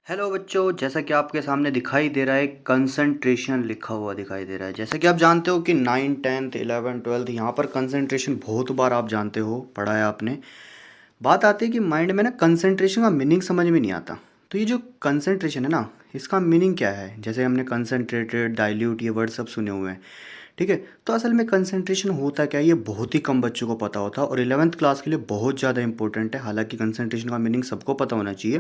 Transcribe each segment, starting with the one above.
Hello बच्चों, जैसा कि आपके सामने दिखाई दे रहा है कंसंट्रेशन लिखा हुआ दिखाई दे रहा है। जैसा कि आप जानते हो कि 9 10th 11 12 यहाँ पर कंसंट्रेशन बहुत बार आप जानते हो, पढ़ा है आपने। बात आती है कि माइंड में ना कंसंट्रेशन का मीनिंग समझ में नहीं आता। तो ये जो कंसंट्रेशन है ना, इसका मीनिंग क्या है? जैसे हमने कंसंट्रेटेड, डाइल्यूट, ये वर्ड सब सुने हुए हैं। ठीक है, तो असल में कंसंट्रेशन होता क्या है ये बहुत ही कम बच्चों को पता होता है और 11th क्लास के लिए बहुत ज़्यादा इंपॉर्टेंट है। हालांकि कंसंट्रेशन का मीनिंग सबको पता होना चाहिए,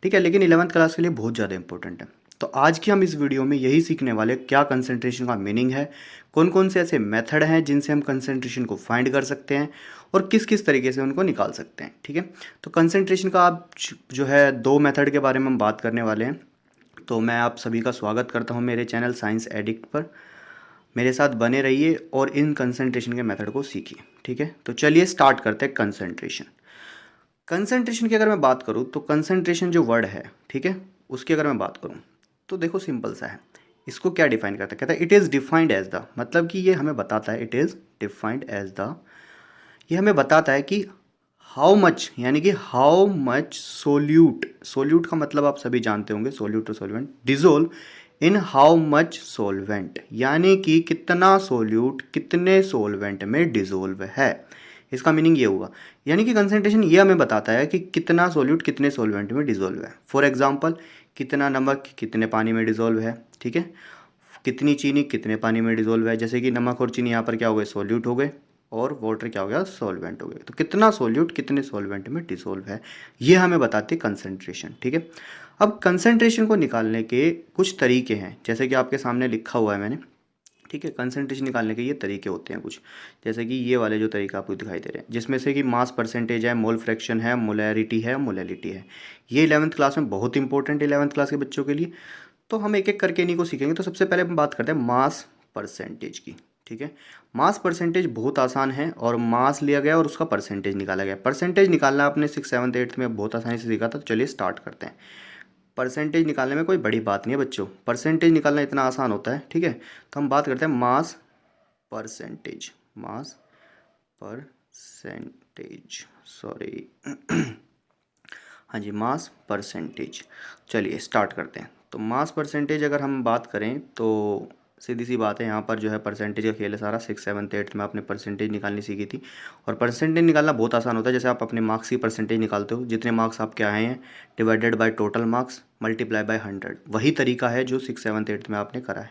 ठीक है, लेकिन 11th क्लास के लिए बहुत ज़्यादा इंपॉर्टेंट है। तो आज की हम इस वीडियो में यही सीखने वाले क्या कंसंट्रेशन का मीनिंग है, कौन कौन से ऐसे मेथड हैं जिनसे हम कंसंट्रेशन को फाइंड कर सकते हैं और किस किस तरीके से उनको निकाल सकते हैं। ठीक है, तो कंसंट्रेशन का आप जो है दो मेथड के बारे में हम बात करने वाले हैं। तो मैं आप सभी का स्वागत करता हूं मेरे चैनल साइंस एडिक्ट पर। मेरे साथ बने रहिए और इन कंसंट्रेशन के मेथड को सीखिए। ठीक है, तो चलिए स्टार्ट करते हैं कंसंट्रेशन। कंसंट्रेशन की अगर मैं बात करूँ तो कंसंट्रेशन जो वर्ड है, ठीक है, उसकी अगर मैं बात करूँ तो देखो सिंपल सा है। इसको क्या डिफाइन करता है? कहता है it is defined as the, मतलब कि ये हमें बताता है, it is defined as the, ये हमें बताता है कि हाउ मच, यानी कि हाउ मच सोल्यूट, सोल्यूट का मतलब आप सभी जानते होंगे, सोल्यूट और solvent, dissolve in how much solvent, यानी कि कितना सोल्यूट कितने सोलवेंट में डिजोल्व है। इसका मीनिंग ये हुआ, यानी कि कंसंट्रेशन ये हमें बताता है कि कितना सोल्यूट कितने सोलवेंट में डिजोल्व है। फॉर एग्जांपल, कितना नमक कितने पानी में डिजोल्व है, ठीक है, कितनी चीनी कितने पानी में डिजोल्व है। जैसे कि नमक और चीनी यहाँ पर क्या हो गए, सोल्यूट हो गए, और वाटर क्या हो गया, सॉल्वेंट हो गए। तो कितना सोल्यूट कितने सॉल्वेंट में डिसोल्व है, ये हमें बताती है कंसंट्रेशन। ठीक है, अब कंसंट्रेशन को निकालने के कुछ तरीके हैं, जैसे कि आपके सामने लिखा हुआ है मैंने। ठीक है, कंसंट्रेशन निकालने के ये तरीके होते हैं कुछ, जैसे कि ये वाले जो तरीका आपको दिखाई दे रहे हैं, जिसमें से कि मास परसेंटेज है, मोल फ्रैक्शन है, मोलैरिटी है, मोलैलिटी है। ये 11th क्लास में बहुत इंपॉर्टेंट है 11th क्लास के बच्चों के लिए। तो हम एक एक करके इन्हीं को सीखेंगे। तो सबसे पहले हम बात करते हैं मास परसेंटेज की। ठीक है, मास परसेंटेज बहुत आसान है, और मास लिया गया और उसका परसेंटेज निकाला गया। परसेंटेज निकालना आपने 6 7 8 में बहुत आसानी से सीखा था। तो चलिए स्टार्ट करते हैं। परसेंटेज निकालने में कोई बड़ी बात नहीं है बच्चों, परसेंटेज निकालना इतना आसान होता है। ठीक है, तो हम बात करते हैं mass percentage, mass percentage, sorry हाँ जी, मास परसेंटेज। चलिए स्टार्ट करते हैं। तो मास परसेंटेज अगर हम बात करें तो सीधी सी बात है, यहाँ पर जो है परसेंटेज का खेल है सारा। 6 7 8 में आपने परसेंटेज निकालनी सीखी थी, और परसेंटेज निकालना बहुत आसान होता है। जैसे आप अपने मार्क्स की परसेंटेज निकालते हो, जितने मार्क्स आपके आए हैं divided by total marks multiply by 100, वही तरीका है जो 6 7 8 में आपने करा है।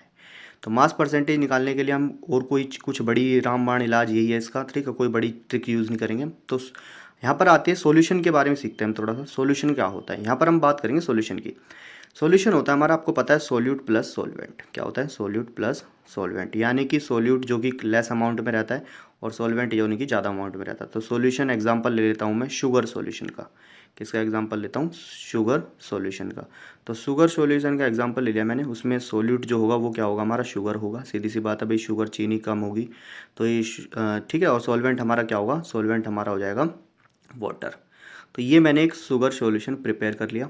तो मास परसेंटेज निकालने के लिए हम और कोई कुछ बड़ी रामबाण इलाज यही है इसका, ठीक है, कोई बड़ी ट्रिक यूज़ नहीं करेंगे। तो यहाँ पर आते हैं सॉल्यूशन के बारे में सीखते हैं हम थोड़ा सा। सॉल्यूशन क्या होता है, यहाँ पर हम बात करेंगे सॉल्यूशन की। सॉल्यूशन होता है हमारा, आपको पता है, सोल्यूट प्लस सॉल्वेंट। क्या होता है? सोल्यूट प्लस सॉल्वेंट, यानी कि सोल्यूट जो कि लेस अमाउंट में रहता है और सॉल्वेंट यानी कि ज़्यादा अमाउंट में रहता है। तो सॉल्यूशन एग्जांपल ले लेता हूँ मैं शुगर सॉल्यूशन का। किसका एग्जांपल लेता हूँ? शुगर सॉल्यूशन का। तो शुगर सॉल्यूशन का एग्जांपल ले लिया मैंने, उसमें सोल्यूट जो होगा वो क्या होगा, हमारा शुगर होगा। सीधी सी बात है भाई, शुगर चीनी कम होगी तो ये ठीक है, और सॉल्वेंट हमारा क्या होगा? सॉल्वेंट हमारा हो जाएगा वाटर। तो ये मैंने एक शुगर सॉल्यूशन प्रिपेयर कर लिया।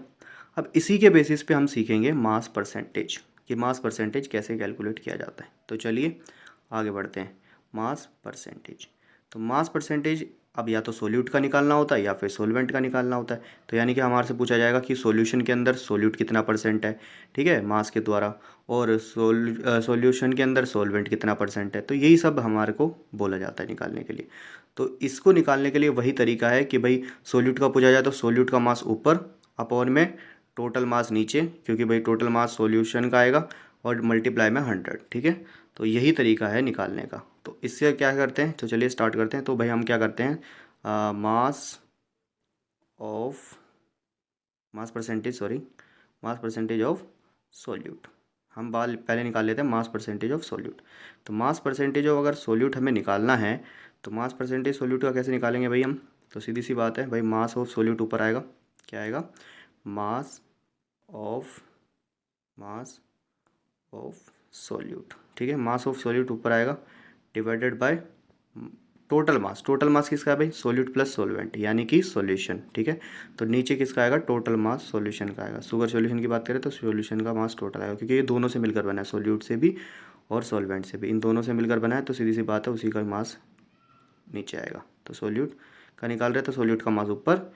अब इसी के बेसिस पे हम सीखेंगे मास परसेंटेज, कि मास परसेंटेज कैसे कैलकुलेट किया जाता है। तो चलिए आगे बढ़ते हैं। मास परसेंटेज, तो मास परसेंटेज अब या तो सोल्यूट का निकालना होता है या फिर सोल्वेंट का निकालना होता है। तो यानी कि हमारे से पूछा जाएगा कि सॉल्यूशन के अंदर सोल्यूट कितना परसेंट है, ठीक है, मास के द्वारा, और सॉल्यूशन के अंदर सॉल्वेंट कितना परसेंट है। तो यही सब हमारे को बोला जाता है निकालने के लिए। तो इसको निकालने के लिए वही तरीका है कि भाई सोल्यूट का पूछा जाए तो सोल्यूट का मास ऊपर अपॉन में टोटल मास नीचे, क्योंकि भाई टोटल मास सॉल्यूशन का आएगा, और मल्टीप्लाई में 100। ठीक है, तो यही तरीका है निकालने का। तो इससे क्या करते हैं, तो चलिए स्टार्ट करते हैं। तो भाई हम क्या करते हैं, mass of, mass percentage, sorry, mass percentage of solute, हम बाल पहले निकाल लेते हैं मास परसेंटेज ऑफ सोल्यूट। तो मास परसेंटेज ऑफ अगर सोल्यूट हमें निकालना है, तो मास परसेंटेज सोल्यूट का कैसे निकालेंगे भाई हम? तो सीधी सी बात है भाई, मास ऑफ सोल्यूट ऊपर आएगा, क्या आएगा? Mass of, mass of solute. ठीक है, मास ऑफ सोल्यूट ऊपर आएगा divided by total mass. Total mass किसका है भाई? सोल्यूट प्लस सोल्वेंट, यानी कि सॉल्यूशन। ठीक है, तो नीचे किसका आएगा? टोटल मास सॉल्यूशन का आएगा। शुगर सॉल्यूशन की बात करें तो सॉल्यूशन का मास टोटल आएगा, क्योंकि ये दोनों से मिलकर बना है, सोल्यूट से भी और सॉल्वेंट से भी, इन दोनों से मिलकर बना है। तो सीधी सी बात है, उसी का मास नीचे आएगा। तो सोल्यूट का निकाल रहे हैं तो सोल्यूट का मास ऊपर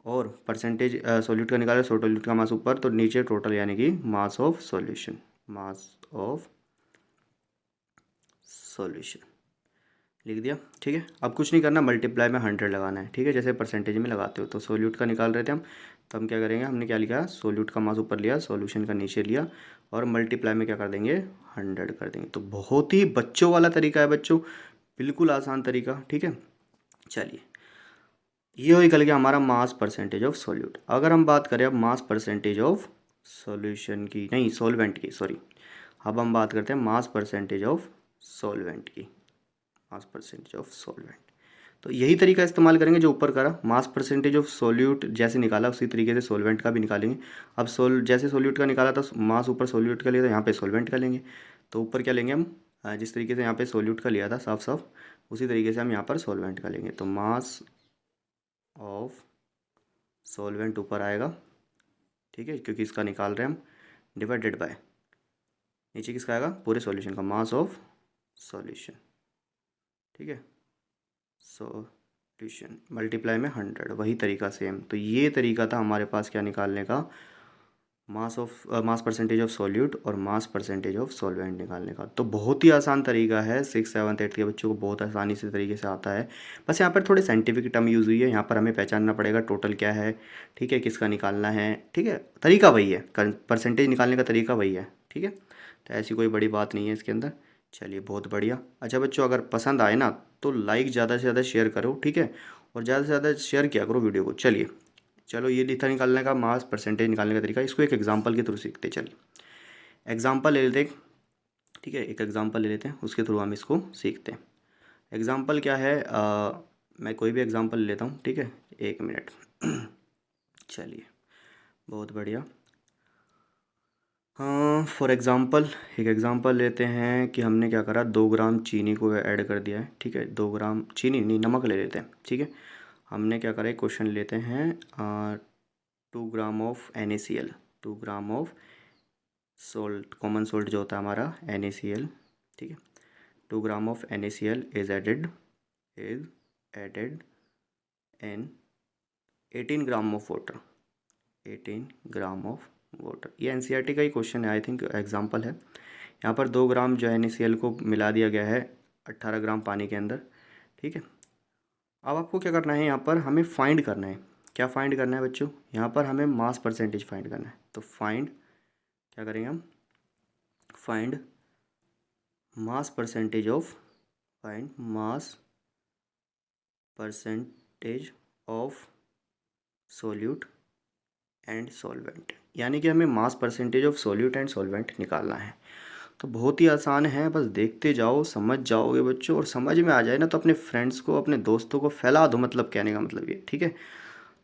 और परसेंटेज सॉल्यूट का निकाला, सॉल्यूट का मास ऊपर, तो नीचे टोटल यानी कि mass of solution, mass of solution लिख दिया। ठीक है, अब कुछ नहीं करना, मल्टीप्लाई में 100 लगाना है। ठीक है, जैसे परसेंटेज में लगाते हो। तो सोल्यूट का निकाल रहे थे हम, तो हम क्या करेंगे, हमने क्या लिखा, सोल्यूट का मास ऊपर लिया, सॉल्यूशन का नीचे लिया, और मल्टीप्लाई में क्या कर देंगे, 100 कर देंगे। तो बहुत ही बच्चों वाला तरीका है बच्चों, बिल्कुल आसान तरीका। ठीक है, चलिए, ये हो निकल गया हमारा मास परसेंटेज ऑफ सोल्यूट। अगर हम बात करें अब मास परसेंटेज ऑफ सॉल्यूशन की, नहीं सॉल्वेंट की, सॉरी, अब हम बात करते हैं मास परसेंटेज ऑफ सॉल्वेंट की, मास परसेंटेज ऑफ सॉल्वेंट। तो यही तरीका इस्तेमाल करेंगे जो ऊपर करा, मास परसेंटेज ऑफ सोल्यूट जैसे निकाला उसी तरीके से सॉल्वेंट का भी निकालेंगे। अब जैसे सोल्यूट का निकाला तो मास ऊपर सोल्यूट का लिया, तो यहाँ पे सॉल्वेंट का लेंगे। तो ऊपर क्या लेंगे हम, जिस तरीके से यहाँ पे सोल्यूट का लिया था साफ साफ, उसी तरीके से हम यहाँ पर सॉल्वेंट का लेंगे। तो मास ऑफ सॉल्वेंट ऊपर आएगा, ठीक है, क्योंकि इसका निकाल रहे हैं हम, डिवाइडेड बाय नीचे किसका आएगा, पूरे सॉल्यूशन का, मास ऑफ सॉल्यूशन। ठीक है, सॉल्यूशन मल्टीप्लाई में 100, वही तरीका सेम। तो ये तरीका था हमारे पास क्या निकालने का, मास परसेंटेज ऑफ सॉल्यूट और मास परसेंटेज ऑफ सॉल्वेंट निकालने का। तो बहुत ही आसान तरीका है, 6, 7, 8 के बच्चों को बहुत आसानी से तरीके से आता है। बस यहाँ पर थोड़े साइंटिफिक टर्म यूज़ हुई है, यहाँ पर हमें पहचानना पड़ेगा टोटल क्या है, ठीक है, किसका निकालना है। ठीक है, तरीका वही है, परसेंटेज निकालने का तरीका वही है। ठीक है, तो ऐसी कोई बड़ी बात नहीं है इसके अंदर। चलिए, बहुत बढ़िया। अच्छा बच्चों, अगर पसंद आए ना तो लाइक ज़्यादा से ज़्यादा शेयर करो। ठीक है, और ज़्यादा से ज़्यादा शेयर किया करो वीडियो को। चलिए, चलो, ये लिखा निकालने का, मास परसेंटेज निकालने का तरीका, इसको एक एग्जांपल के थ्रू सीखते। चलिए, एग्जांपल ले लेते हैं। ठीक है, एक एग्जांपल ले लेते हैं, उसके थ्रू हम इसको सीखते हैं। एग्जांपल क्या है, मैं कोई भी एग्जांपल ले लेता हूँ। ठीक है, 1 मिनट। चलिए, बहुत बढ़िया। हाँ, फॉर एग्ज़ाम्पल एक एग्ज़ाम्पल लेते हैं कि हमने क्या करा, 2 ग्राम चीनी को ऐड कर दिया है। ठीक है, 2 ग्राम चीनी नहीं, नमक ले लेते हैं। ठीक है, हमने क्या करा, एक क्वेश्चन लेते हैं, 2 gram of NaCl, 2 gram of salt, common salt जो होता है हमारा NaCl। ठीक है, 2 gram of NaCl is added in 18 gram of water, 18 gram of water. ये NCERT का ही क्वेश्चन है, आई थिंक एग्जाम्पल है। यहाँ पर 2 ग्राम जो है NaCl को मिला दिया गया है 18 ग्राम पानी के अंदर। ठीक है, अब आपको क्या करना है, यहाँ पर हमें फाइंड करना है। क्या फाइंड करना है बच्चों, यहाँ पर हमें मास परसेंटेज फाइंड करना है। तो फाइंड क्या करेंगे हम, find mass percentage of, find mass percentage of solute and solvent, यानी कि हमें mass percentage of solute and solvent निकालना है। तो बहुत ही आसान है, बस देखते जाओ, समझ जाओगे बच्चों, और समझ में आ जाए ना तो अपने फ्रेंड्स को, अपने दोस्तों को फैला दो, मतलब कहने का मतलब ये। ठीक है,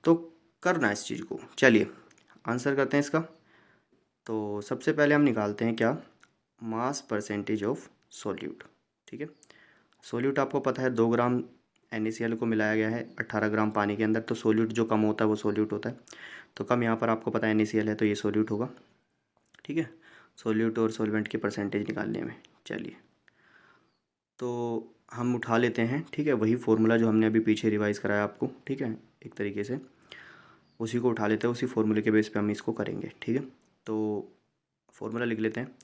तो करना इस चीज़ को। चलिए, आंसर करते हैं इसका। तो सबसे पहले हम निकालते हैं क्या, मास परसेंटेज ऑफ सोल्यूट। ठीक है, सोल्यूट आपको पता है 2 ग्राम NaCl को मिलाया गया है 18 ग्राम पानी के अंदर। तो सोल्यूट जो कम होता है वो सोल्यूट होता है, तो कम यहाँ पर आपको पता है NaCl है, तो ये सोल्यूट होगा। ठीक है, सोल्यूट और सॉल्वेंट की परसेंटेज निकालने में। चलिए, तो हम उठा लेते हैं। ठीक है, वही फार्मूला जो हमने अभी पीछे रिवाइज़ कराया आपको। ठीक है, एक तरीके से उसी को उठा लेते हैं, उसी फार्मूले के बेस पे हम इसको करेंगे। ठीक है, तो फार्मूला लिख लेते हैं।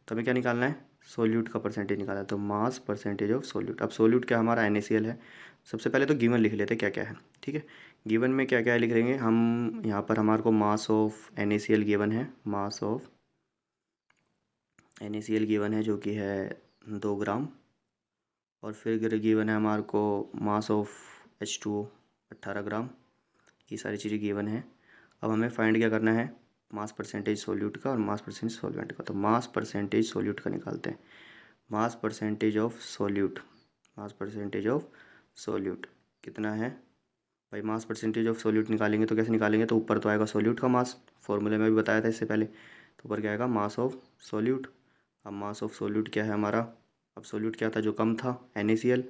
तो हमें क्या निकालना है, सोल्यूट का परसेंटेज निकालना है। तो मास परसेंटेज ऑफ सोल्यूट, अब सोल्यूट क्या हमारा NaCl है। सबसे पहले तो गिवन लिख लेते हैं क्या क्या है। ठीक है, गिवन में क्या क्या है लिख लेंगे हम। यहाँ पर हमारे को मास ऑफ NaCl गिवन है, मास ऑफ NaCl गिवन है जो कि है 2 ग्राम, और फिर गिवन है हमारे को मास ऑफ H2O 18 ग्राम। ये सारी चीज़ें गिवन है। अब हमें फाइंड क्या करना है, मास परसेंटेज सोल्यूट का और मास परसेंटेज सॉल्वेंट का। तो मास परसेंटेज सोल्यूट का निकालते हैं। Mass percentage of solute, mass percentage of solute कितना है भाई। मास परसेंटेज ऑफ सोल्यूट निकालेंगे तो कैसे निकालेंगे, तो ऊपर तो आएगा सोल्यूट का मास, फॉर्मूले में भी बताया था इससे पहले। तो ऊपर क्या आएगा, मास ऑफ सोल्यूट। अब मास ऑफ सोल्यूट क्या है हमारा, अब सोल्यूट क्या था जो कम था, NaCl।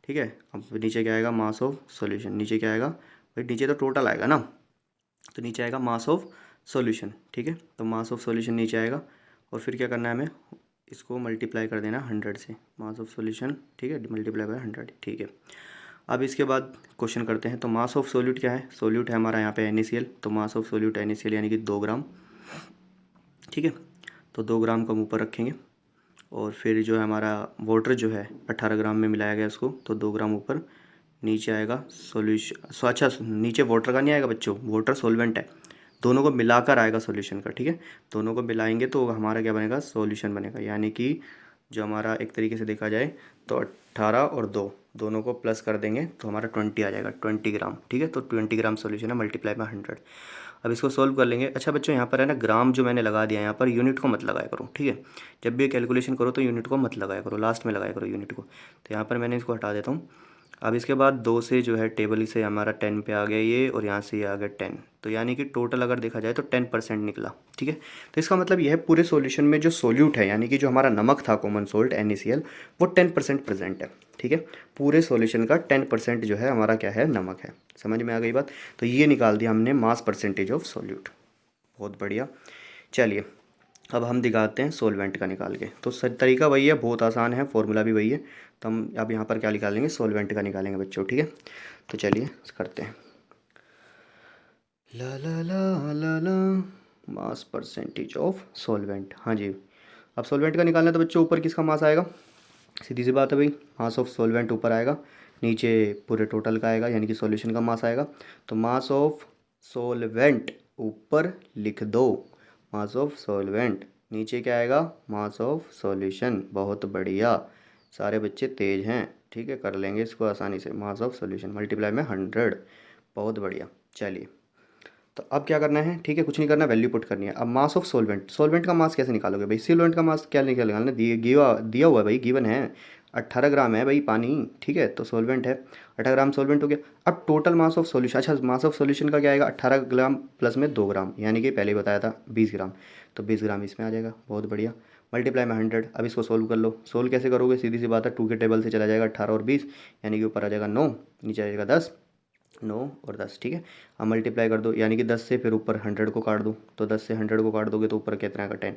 ठीक है, अब नीचे क्या आएगा, मास ऑफ सॉल्यूशन। नीचे क्या आएगा भाई, नीचे तो टोटल आएगा ना, तो नीचे आएगा मास ऑफ सॉल्यूशन। ठीक है, तो मास ऑफ सॉल्यूशन नीचे आएगा, और फिर क्या करना है हमें, इसको मल्टीप्लाई कर देना 100 से, मास ऑफ सॉल्यूशन। ठीक है, मल्टीप्लाई बाय 100। ठीक है, अब इसके बाद क्वेश्चन करते हैं। तो मास ऑफ सोल्यूट क्या है? सोल्यूट है हमारा यहाँ पे NaCl। तो मास ऑफ सोल्यूट NaCl यानी कि 2 ग्राम, ठीक है। तो 2 ग्राम को हम ऊपर रखेंगे और फिर जो है हमारा वाटर जो है 18 ग्राम में मिलाया गया उसको, तो 2 ग्राम ऊपर। नीचे आएगा सॉल्यूशन, अच्छा नीचे वाटर का नहीं आएगा बच्चों, वाटर सॉल्वेंट है, दोनों को मिलाकर आएगा सॉल्यूशन का, ठीक है। दोनों को मिलाएंगे तो हमारा क्या बनेगा? सॉल्यूशन बनेगा। यानी कि जो हमारा एक तरीके से देखा जाए तो 18 और 2 दोनों को प्लस कर देंगे तो हमारा 20 आ जाएगा, 20 ग्राम, ठीक है। तो 20 ग्राम सॉल्यूशन है, मल्टीप्लाई बाय 100। अब इसको सोल्व कर लेंगे। अच्छा बच्चों यहाँ पर है ना, ग्राम जो मैंने लगा दिया यहाँ पर, यूनिट को मत लगाया करो, ठीक है। जब भी कैलकुलेशन करो तो यूनिट को मत लगाया करो, लास्ट में लगाया करो यूनिट को। तो यहाँ पर मैंने इसको हटा देता हूँ। अब इसके बाद 2 से जो है टेबल से हमारा 10 पे आ गया ये, और यहाँ से ये आ गया 10। तो यानी कि टोटल अगर देखा जाए तो 10% निकला, ठीक है। तो इसका मतलब यह है पूरे सॉल्यूशन में जो सोल्यूट है, यानी कि जो हमारा नमक था कॉमन सोल्ट NaCl, वो 10% प्रेजेंट है, ठीक है। पूरे सॉल्यूशन का 10% जो है हमारा क्या है? नमक है। समझ में आ गई बात? तो ये निकाल दिया हमने मास परसेंटेज ऑफ सोल्यूट। बहुत बढ़िया। चलिए अब हम दिखाते हैं सॉल्वेंट का निकाल के। तो तरीका वही है, बहुत आसान है, फॉर्मूला भी वही है। तो हम अब यहाँ पर क्या निकालेंगे? सॉल्वेंट का निकालेंगे बच्चों, ठीक है। तो चलिए करते हैं। ला ला ला ला ला मास परसेंटेज ऑफ सॉल्वेंट। हाँ जी, अब सॉल्वेंट का निकालना है तो बच्चों ऊपर किसका मास आएगा? सीधी सी बात है भाई, मास ऑफ सॉल्वेंट ऊपर आएगा, नीचे पूरे टोटल का आएगा, यानी कि सॉल्यूशन का मास आएगा। तो मास ऑफ सॉल्वेंट ऊपर लिख दो, मास ऑफ सॉल्वेंट। नीचे क्या आएगा? Mass of solution. बहुत बढ़िया, सारे बच्चे तेज हैं, ठीक है, कर लेंगे इसको आसानी से। मास ऑफ सॉल्यूशन मल्टीप्लाई में 100। बहुत बढ़िया। चलिए तो अब क्या करना है? ठीक है, कुछ नहीं करना, वैल्यू पुट करनी है। अब मास ऑफ सॉल्वेंट, सॉल्वेंट का मास कैसे निकालोगे भाई? सॉल्वेंट का मास क्या निकालना? दिया हुआ है भाई, गिवन है, 18 ग्राम है भाई पानी, ठीक है। तो सॉल्वेंट है, 18 ग्राम सॉल्वेंट हो गया। अब टोटल मास ऑफ सॉल्यूशन, अच्छा मास ऑफ सॉल्यूशन का क्या आएगा? 18 ग्राम प्लस में 2 ग्राम, यानी कि पहले ही बताया था 20 ग्राम। तो 20 ग्राम इसमें आ जाएगा। बहुत बढ़िया, मल्टीप्लाई में 100। अब इसको सोल्व कर लो। सोल्व कैसे करोगे? सीधी सी बात है, 2 के टेबल से चला जाएगा 18 और 20, यानी कि ऊपर आ जाएगा 9, नीचे आ जाएगा 10, 9 और 10, ठीक है। अब मल्टीप्लाई कर दो, यानी कि 10 से फिर ऊपर 100 को काट दो, तो 10 से 100 को काट दोगे तो ऊपर कितना आएगा? 10।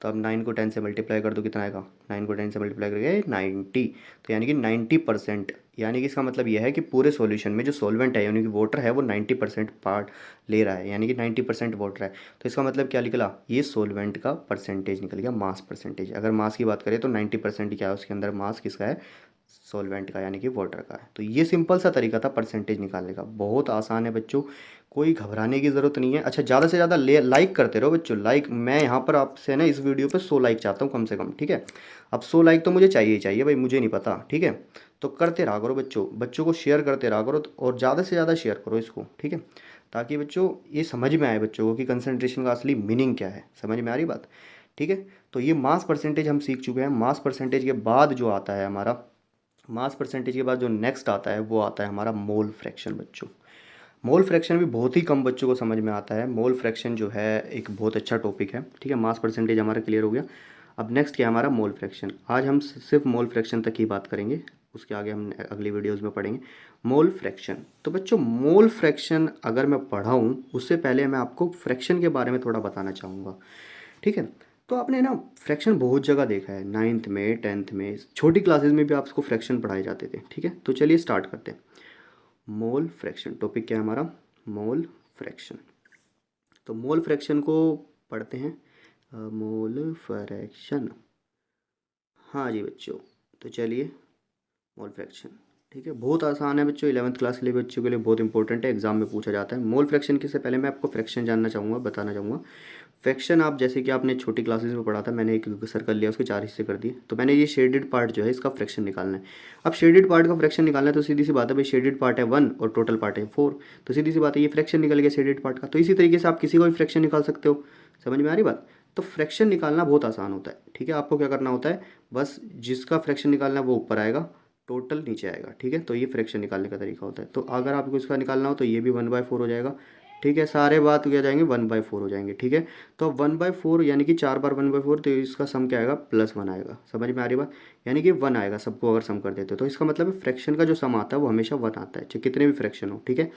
तो अब 9 को 10 से मल्टीप्लाई कर दो, कितना आएगा? 9 को 10 से मल्टीप्लाई करके 90। तो यानी कि 90%, यानी कि इसका मतलब यह है कि पूरे सॉल्यूशन में जो सॉल्वेंट है यानी कि वाटर है वो 90% पार्ट ले रहा है, यानी कि 90% वाटर है। तो इसका मतलब क्या निकला? ये सॉल्वेंट का परसेंटेज निकल गया, मास परसेंटेज। अगर मास की बात करें तो 90% क्या है उसके अंदर? मास किसका है? सॉल्वेंट का, यानी कि वाटर का है। तो ये सिंपल सा तरीका था परसेंटेज निकालने का, बहुत आसान है बच्चों, कोई घबराने की ज़रूरत नहीं है। अच्छा ज़्यादा से ज़्यादा लाइक करते रहो बच्चों, लाइक मैं यहाँ पर आपसे ना इस वीडियो पे 100 लाइक चाहता हूँ कम से कम, ठीक है। अब 100 लाइक तो मुझे चाहिए ही चाहिए भाई, मुझे नहीं पता, ठीक है। तो करते रहा करो बच्चों, बच्चों को शेयर करते रहा करो, और ज़्यादा से ज़्यादा शेयर करो इसको, ठीक है, ताकि बच्चों ये समझ में आए बच्चों को कि कंसंट्रेशन का असली मीनिंग क्या है। समझ में आ रही बात? ठीक है। तो ये मास परसेंटेज हम सीख चुके हैं। मास परसेंटेज के बाद जो आता है हमारा, मास परसेंटेज के बाद जो नेक्स्ट आता है वो आता है हमारा मोल फ्रैक्शन बच्चों। मोल फ्रैक्शन भी बहुत ही कम बच्चों को समझ में आता है। मोल फ्रैक्शन जो है एक बहुत अच्छा टॉपिक है, ठीक है। मास परसेंटेज हमारा क्लियर हो गया। अब नेक्स्ट क्या है हमारा? Mole fraction. आज हम सिर्फ मोल फ्रैक्शन तक ही बात करेंगे, उसके आगे हम अगली वीडियोज़ में पढ़ेंगे मोल फ्रैक्शन। तो बच्चों मोल फ्रैक्शन अगर मैं पढ़ाऊँ उससे पहले मैं आपको फ्रैक्शन के बारे में थोड़ा बताना चाहूँगा, ठीक है। तो आपने ना फ्रैक्शन बहुत जगह देखा है, 9th में, 10th में, छोटी क्लासेस में भी आपको फ्रैक्शन पढ़ाए जाते थे, ठीक है। तो चलिए स्टार्ट करते हैं। मोल फ्रैक्शन टॉपिक क्या है हमारा? Mole fraction. तो मोल फ्रैक्शन को पढ़ते हैं, मोल फ्रैक्शन। हाँ जी बच्चों, तो चलिए मोल फ्रैक्शन, ठीक है, बहुत आसान है बच्चों, 11th क्लास के लिए बच्चों के लिए बहुत इंपॉर्टेंट है, एग्जाम में पूछा जाता है। मोल फ्रैक्शन के से पहले मैं आपको फ्रैक्शन जानना चाहूँगा, बताना चाहूँगा। फ्रैक्शन आप जैसे कि आपने छोटी क्लासेस में पढ़ा था, मैंने एक सर्कल लिया, उसके 4 हिस्से कर दिए, तो मैंने ये शेडेड पार्ट जो है इसका फ्रैक्शन निकालना है। अब शेडेड पार्ट का फ्रैक्शन निकालना है तो सीधी सी बात है भाई, शेडेड पार्ट है 1 और टोटल पार्ट है 4, तो सीधी सी बात है ये फ्रैक्शन निकल गया शेडेड पार्ट का। तो इसी तरीके से आप किसी को भी फ्रैक्शन निकाल सकते हो। समझ में आ रही बात? तो फ्रैक्शन निकालना बहुत आसान होता है, ठीक है। आपको क्या करना होता है? बस जिसका फ्रैक्शन निकालना है वो ऊपर आएगा, टोटल नीचे आएगा, ठीक है। तो ये फ्रैक्शन निकालने का तरीका होता है। तो अगर आपको इसका निकालना हो तो ये भी 1/4 हो जाएगा, ठीक है। सारे बात क्या जाएंगे? 1/4 हो जाएंगे, ठीक है। तो 1/4 यानी कि 4 बार 1/4, तो इसका सम क्या आएगा? +1 आएगा। समझ में आ रही बात? यानी कि 1 आएगा सबको अगर सम कर देते हो, तो इसका मतलब फ्रैक्शन का जो सम आता है वो हमेशा 1 आता है, चाहे कितने भी फ्रैक्शन हो, ठीक है।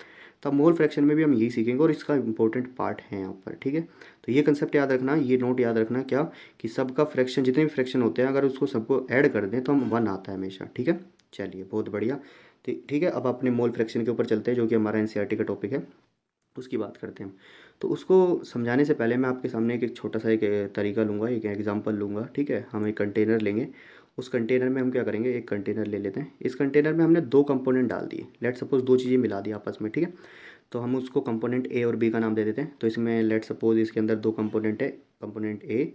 तो मोल फ्रैक्शन में भी हम यही सीखेंगे और इसका इंपॉर्टेंट पार्ट है यहाँ पर, ठीक है। तो ये कंसेप्ट याद रखना, ये नोट याद रखना क्या, कि सबका फ्रैक्शन, जितने भी फ्रैक्शन होते हैं अगर उसको सबको ऐड कर दें तो हम 1 आता है हमेशा, ठीक है। चलिए बहुत बढ़िया। ठीक है, अब अपने मोल फ्रैक्शन के ऊपर चलते हैं, जो कि हमारा एनसीईआरटी का टॉपिक है, उसकी बात करते हैं। तो उसको समझाने से पहले मैं आपके सामने एक छोटा सा एक तरीका लूँगा, एक एग्जांपल लूँगा। ठीक है, हम एक कंटेनर लेंगे, उस कंटेनर में हम क्या करेंगे, एक कंटेनर ले लेते हैं, इस कंटेनर में हमने दो कंपोनेंट डाल दिए, लेट सपोज दो चीज़ें मिला दी आपस में। ठीक है, तो हम उसको कंपोनेंट ए और बी का नाम दे देते हैं। तो इसमें लेट सपोज इसके अंदर दो कंपोनेंट है, कंपोनेंट ए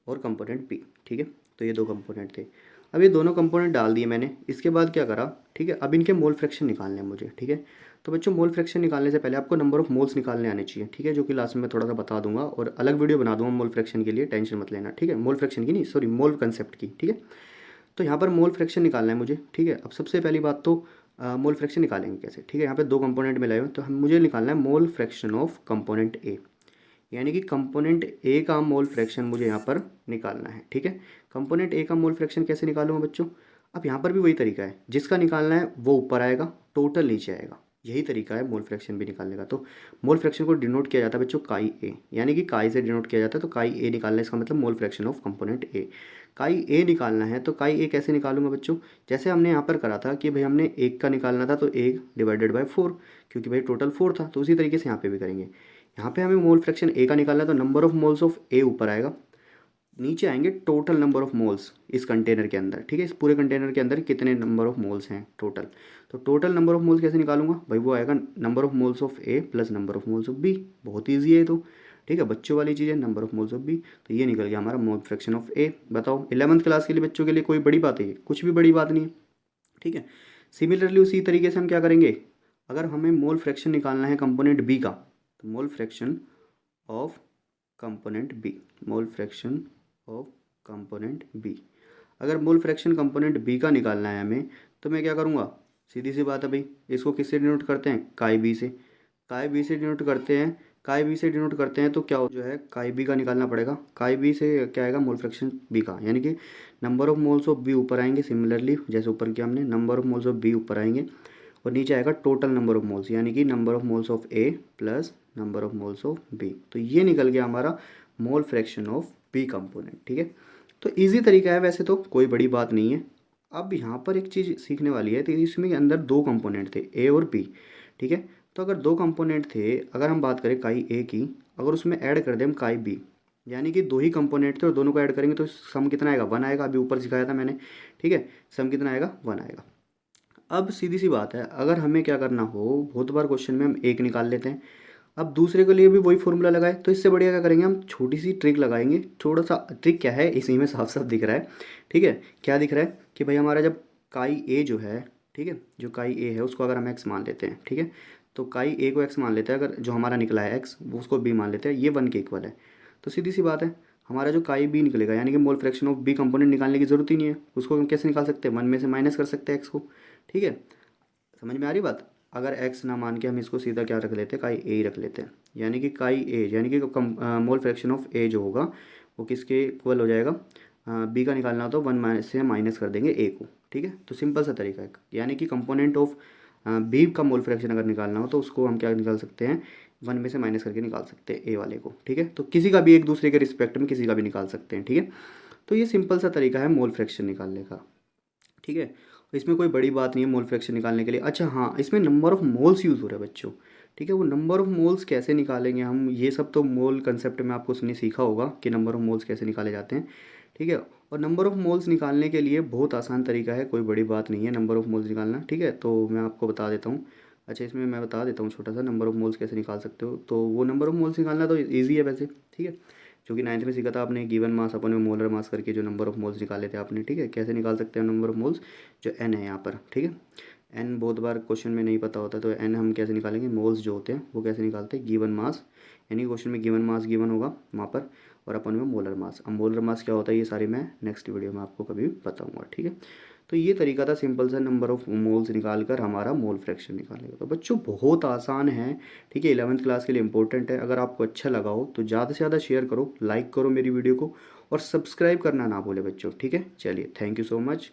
और कंपोनेंट बी। ठीक है, तो ये दो कंपोनेंट थे। अब ये दोनों कंपोनेंट डाल दिए मैंने, इसके बाद क्या करा, ठीक है, अब इनके मोल फ्रैक्शन निकालने हैं मुझे। ठीक है, तो बच्चों मोल फ्रैक्शन निकालने से पहले आपको नंबर ऑफ मोल्स निकालने आने चाहिए। ठीक है, जो कि लास्ट में मैं थोड़ा सा बता दूंगा और अलग वीडियो बना दूंगा मोल फ्रैक्शन के लिए, टेंशन मत लेना। ठीक है, मोल फ्रैक्शन की नहीं, सॉरी, मोल कंसेप्ट की। ठीक है, तो यहाँ पर मोल फ्रैक्शन निकालना है मुझे। ठीक है, अब सबसे पहली बात तो मोल फ्रैक्शन निकालेंगे कैसे। ठीक है, यहाँ पे दो कंपोनेंट मिलाए हुए, तो हम मुझे निकालना है मोल फ्रैक्शन ऑफ कंपोनेंट ए, यानी कि कंपोनेंट ए का मोल फ्रैक्शन मुझे यहाँ पर निकालना है। ठीक है, कंपोनेंट ए का मोल फ्रैक्शन कैसे निकालूंगा बच्चों, अब यहाँ पर भी वही तरीका है, जिसका निकालना है वो ऊपर आएगा, टोटल नीचे आएगा, यही तरीका है मोल फ्रैक्शन भी निकालने का। तो मोल फ्रैक्शन को डिनोट किया जाता है बच्चों काई ए, यानी कि काई से डिनोट किया जाता है। तो काई ए निकालना है, इसका मतलब मोल फ्रैक्शन ऑफ कंपोनेंट ए। काई ए निकालना है, तो काई ए कैसे निकालूंगा बच्चों, जैसे हमने यहाँ पर करा था कि भाई हमने एक का निकालना था, तो एक डिवाइडेड बाय 4, क्योंकि भाई टोटल 4 था। तो उसी तरीके से यहाँ पे भी करेंगे, यहाँ पे हमें मोल फ्रैक्शन ए का निकालना है, तो नंबर ऑफ मोल्स ऑफ ए ऊपर आएगा, नीचे आएंगे टोटल नंबर ऑफ मोल्स इस कंटेनर के अंदर। ठीक है, इस पूरे कंटेनर के अंदर कितने नंबर ऑफ मोल्स हैं टोटल। तो टोटल नंबर ऑफ मोल्स कैसे निकालूंगा भाई, वो आएगा number of moles of A plus number of moles of B. बहुत ईजी है तो। ठीक है, बच्चों वाली चीज़ है, number of moles of B. तो ये निकल गया हमारा मोल फ्रैक्शन ऑफ ए। बताओ 11th क्लास के लिए बच्चों के लिए कोई बड़ी बात है, कुछ भी बड़ी बात नहीं है। ठीक है, सिमिलरली उसी तरीके से हम क्या करेंगे, अगर हमें मोल फ्रैक्शन निकालना है कंपोनेंट बी का, तो mole fraction of component B, mole fraction of component B, अगर मोल फ्रैक्शन कंपोनेंट बी का निकालना है हमें, तो मैं क्या करूँगा, सीधी सी बात है भाई, इसको किससे डिनोट करते हैं, काई बी से। काई बी से डिनोट करते हैं, काई बी से डिनोट करते हैं, तो क्या जो है काई बी का निकालना पड़ेगा। काई बी से क्या आएगा, मोल फ्रैक्शन बी का, यानी कि number of moles of B ऊपर आएंगे, सिमिलरली जैसे ऊपर किया हमने, number of moles of B ऊपर आएंगे, और नीचे आएगा टोटल नंबर ऑफ मोल्स, यानी कि number of moles of A plus number of moles of B. तो ये निकल गया हमारा mole fraction of B component. ठीक है, तो इजी तरीका है, वैसे तो कोई बड़ी बात नहीं है। अब यहाँ पर एक चीज़ सीखने वाली है, तो इसमें अंदर दो कंपोनेंट थे, ए और बी। ठीक है, तो अगर दो कंपोनेंट थे, अगर हम बात करें काई ए की, अगर उसमें ऐड कर दें हम काई बी, यानी कि दो ही कंपोनेंट थे और दोनों को ऐड करेंगे, तो सम कितना आएगा, 1 आएगा। अभी ऊपर सिखाया था मैंने। ठीक है, सम कितना आएगा, 1 आएगा। अब सीधी सी बात है, अगर हमें क्या करना हो, बहुत बार क्वेश्चन में हम एक निकाल लेते हैं, अब दूसरे के लिए भी वही फॉर्मूला लगाए, तो इससे बढ़िया क्या करेंगे, हम छोटी सी ट्रिक लगाएंगे। थोड़ा सा ट्रिक क्या है, इसी में साफ साफ दिख रहा है। ठीक है, क्या दिख रहा है कि भाई हमारा जब काई ए जो है, ठीक है, जो काई ए है उसको अगर हम एक्स मान लेते हैं, ठीक है, तो काई ए को एक्स मान लेते हैं, अगर जो हमारा निकला है एक्स, वो उसको बी मान लेते हैं, ये 1 के इक्वल है। तो सीधी सी बात है, हमारा जो काई बी निकलेगा, यानी कि mole fraction of B component निकालने की जरूरत ही नहीं है, उसको हम कैसे निकाल सकते हैं, 1 में से माइनस कर सकते हैं एक्स को। ठीक है, समझ में आ रही बात। अगर एक्स ना मान के हम इसको सीधा क्या रख लेते हैं, काई ए ही रख लेते हैं, यानी कि काई ए, यानी कि मोल फ्रैक्शन ऑफ ए जो होगा वो किसके इक्वल हो जाएगा, बी का निकालना हो तो 1 से माइनस कर देंगे ए को। ठीक है, तो सिंपल सा तरीका है, यानी कि कंपोनेंट ऑफ बी का मोल फ्रैक्शन अगर निकालना हो तो उसको हम क्या निकाल सकते हैं, 1 में से माइनस करके निकाल सकते हैं ए वाले को। ठीक है, तो किसी का भी एक दूसरे के रिस्पेक्ट में किसी का भी निकाल सकते हैं। ठीक है, तो ये सिंपल सा तरीका है मोल फ्रैक्शन निकालने का। ठीक है, इसमें कोई बड़ी बात नहीं है मोल फ्रैक्शन निकालने के लिए। अच्छा हाँ, इसमें नंबर ऑफ मोल्स यूज़ हो रहा है बच्चों। ठीक है, वो नंबर ऑफ मोल्स कैसे निकालेंगे हम, ये सब तो मोल कंसेप्ट में आपको उसने सीखा होगा कि नंबर ऑफ मोल्स कैसे निकाले जाते हैं। ठीक है, और नंबर ऑफ मोल्स निकालने के लिए बहुत आसान तरीका है, कोई बड़ी बात नहीं है नंबर ऑफ मोल्स निकालना। ठीक है, तो मैं आपको बता देता हूँ। अच्छा, इसमें मैं बता देता हूँ छोटा सा, नंबर ऑफ मोल्स कैसे निकाल सकते हो। तो वो नंबर ऑफ मोल्स निकालना तो ईजी है वैसे। ठीक है, जो कि 9th में सीखा था आपने, गिवन मास अपन में मोलर मास करके जो नंबर ऑफ मोल्स निकाले थे आपने। ठीक है, कैसे निकाल सकते हैं नंबर ऑफ मोल्स, जो एन है यहाँ पर। ठीक है, एन बहुत बार क्वेश्चन में नहीं पता होता, तो एन हम कैसे निकालेंगे, मोल्स जो होते हैं वो कैसे निकालते हैं, गिवन मास, यानी क्वेश्चन में गिवन मास गिवन होगा वहाँ पर, और अपन में मोलर मास। अब मोलर मास क्या होता है, ये सारी मैं नेक्स्ट वीडियो में आपको कभी बताऊँगा। ठीक है, तो ये तरीका था सिंपल सा नंबर ऑफ मोल्स निकाल कर हमारा मोल फ्रैक्शन निकालने का। तो बच्चों बहुत आसान है। ठीक है, 11th क्लास के लिए इंपॉर्टेंट है। अगर आपको अच्छा लगा हो तो ज़्यादा से ज़्यादा शेयर करो, लाइक करो मेरी वीडियो को, और सब्सक्राइब करना ना भूले बच्चों। ठीक है, चलिए, थैंक यू सो मच।